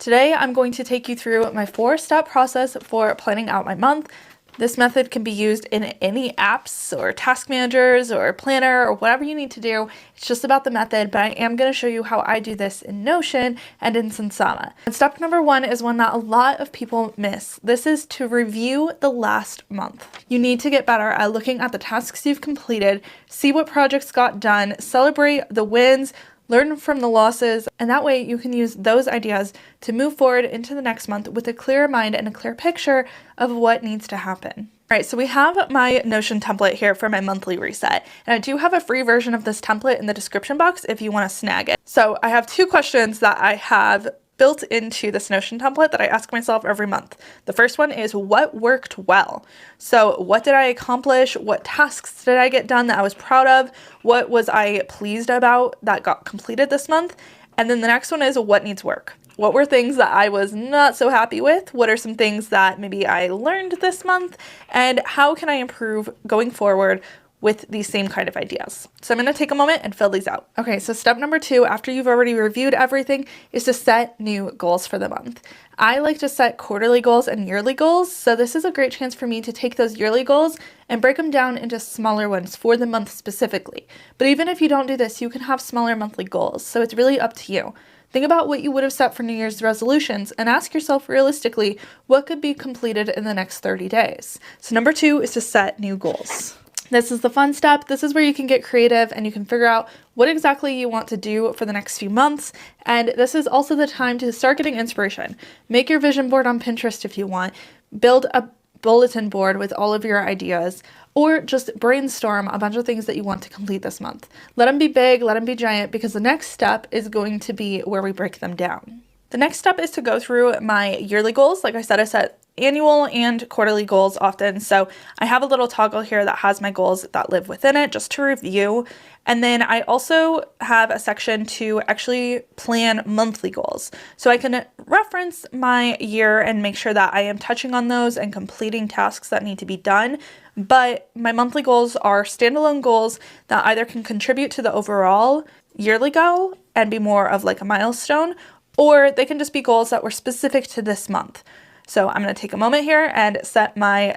Today I'm going to take you through my 4-step process for planning out my month. This method can be used in any apps or task managers or planner or whatever you need to do. It's just about the method, but I am going to show you how I do this in Notion and in 𝘓𝘮𝘮. And step number 1 is one that a lot of people miss. This is to review the last month. You need to get better at looking at the tasks you've completed, see what projects got done, celebrate the wins, learn from the losses, and that way you can use those ideas to move forward into the next month with a clearer mind and a clear picture of what needs to happen. All right, so we have my Notion template here for my monthly reset, and I do have a free version of this template in the description box if you want to snag it. So I have 2 questions that I have built into this Notion template that I ask myself every month. The first one is, what worked well? So what did I accomplish? What tasks did I get done that I was proud of? What was I pleased about that got completed this month? And then the next one is, what needs work? What were things that I was not so happy with? What are some things that maybe I learned this month? And how can I improve going forward with these same kind of ideas? So I'm going to take a moment and fill these out. Okay, so step number 2, after you've already reviewed everything, is to set new goals for the month. I like to set quarterly goals and yearly goals, so this is a great chance for me to take those yearly goals and break them down into smaller ones for the month specifically. But even if you don't do this, you can have smaller monthly goals, so it's really up to you. Think about what you would have set for New Year's resolutions and ask yourself realistically what could be completed in the next 30 days. So number 2 is to set new goals. This is the fun step. This is where you can get creative and you can figure out what exactly you want to do for the next few months. And this is also the time to start getting inspiration. Make your vision board on Pinterest if you want. Build a bulletin board with all of your ideas, or just brainstorm a bunch of things that you want to complete this month. Let them be big, let them be giant, because the next step is going to be where we break them down. The next step is to go through my yearly goals. Like I said, I set annual and quarterly goals often. So I have a little toggle here that has my goals that live within it just to review. And then I also have a section to actually plan monthly goals. So I can reference my year and make sure that I am touching on those and completing tasks that need to be done. But my monthly goals are standalone goals that either can contribute to the overall yearly goal and be more of like a milestone, or they can just be goals that were specific to this month. So I'm going to take a moment here and set my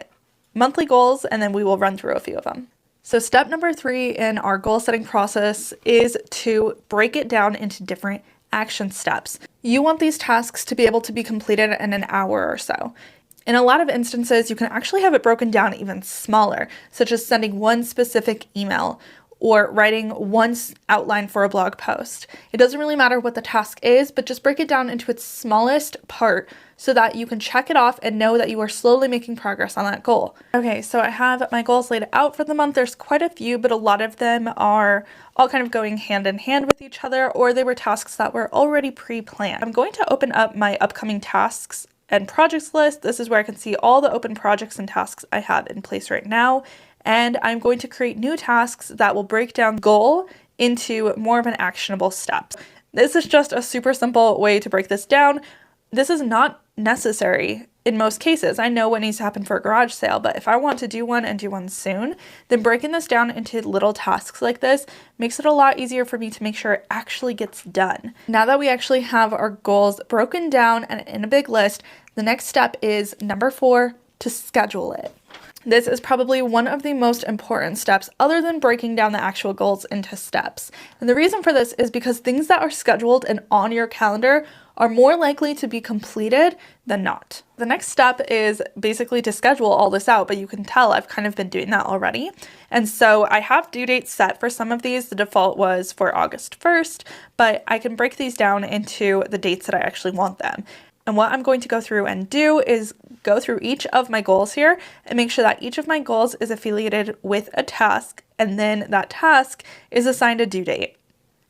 monthly goals, and then we will run through a few of them. So step number 3 in our goal setting process is to break it down into different action steps. You want these tasks to be able to be completed in an hour or so. In a lot of instances, you can actually have it broken down even smaller, such as sending one specific email or writing one outline for a blog post. It doesn't really matter what the task is, but just break it down into its smallest part so that you can check it off and know that you are slowly making progress on that goal. Okay, so I have my goals laid out for the month. There's quite a few, but a lot of them are all kind of going hand in hand with each other, or they were tasks that were already pre-planned. I'm going to open up my upcoming tasks and projects list. This is where I can see all the open projects and tasks I have in place right now. And I'm going to create new tasks that will break down the goal into more of an actionable step. This is just a super simple way to break this down. This is not necessary in most cases. I know what needs to happen for a garage sale, but if I want to do one and do one soon, then breaking this down into little tasks like this makes it a lot easier for me to make sure it actually gets done. Now that we actually have our goals broken down and in a big list, the next step is number 4, to schedule it. This is probably one of the most important steps other than breaking down the actual goals into steps. And the reason for this is because things that are scheduled and on your calendar are more likely to be completed than not. The next step is basically to schedule all this out, but you can tell I've kind of been doing that already. And so I have due dates set for some of these. The default was for August 1st, but I can break these down into the dates that I actually want them. And what I'm going to go through and do is go through each of my goals here and make sure that each of my goals is affiliated with a task, and then that task is assigned a due date.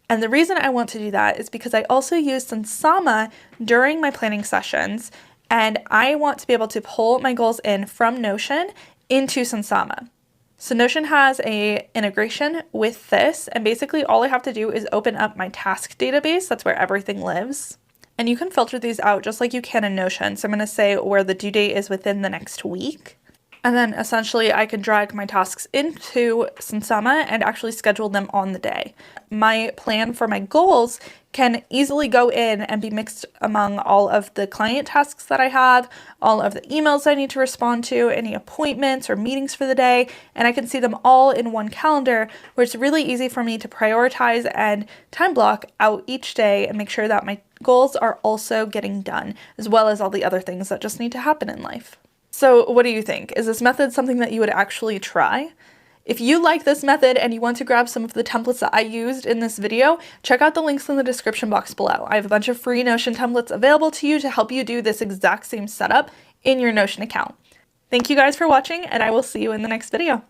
And the reason I want to do that is because I also use 𝘓𝘮𝘮 during my planning sessions, and I want to be able to pull my goals in from Notion into 𝘓𝘮𝘮. So Notion has an integration with this, and basically all I have to do is open up my task database. That's where everything lives. And you can filter these out just like you can in Notion. So I'm going to say where the due date is within the next week. And then essentially I can drag my tasks into Sunsama and actually schedule them on the day. My plan for my goals can easily go in and be mixed among all of the client tasks that I have, all of the emails I need to respond to, any appointments or meetings for the day, and I can see them all in one calendar where it's really easy for me to prioritize and time block out each day and make sure that my goals are also getting done, as well as all the other things that just need to happen in life. So what do you think? Is this method something that you would actually try? If you like this method and you want to grab some of the templates that I used in this video, check out the links in the description box below. I have a bunch of free Notion templates available to you to help you do this exact same setup in your Notion account. Thank you guys for watching, and I will see you in the next video.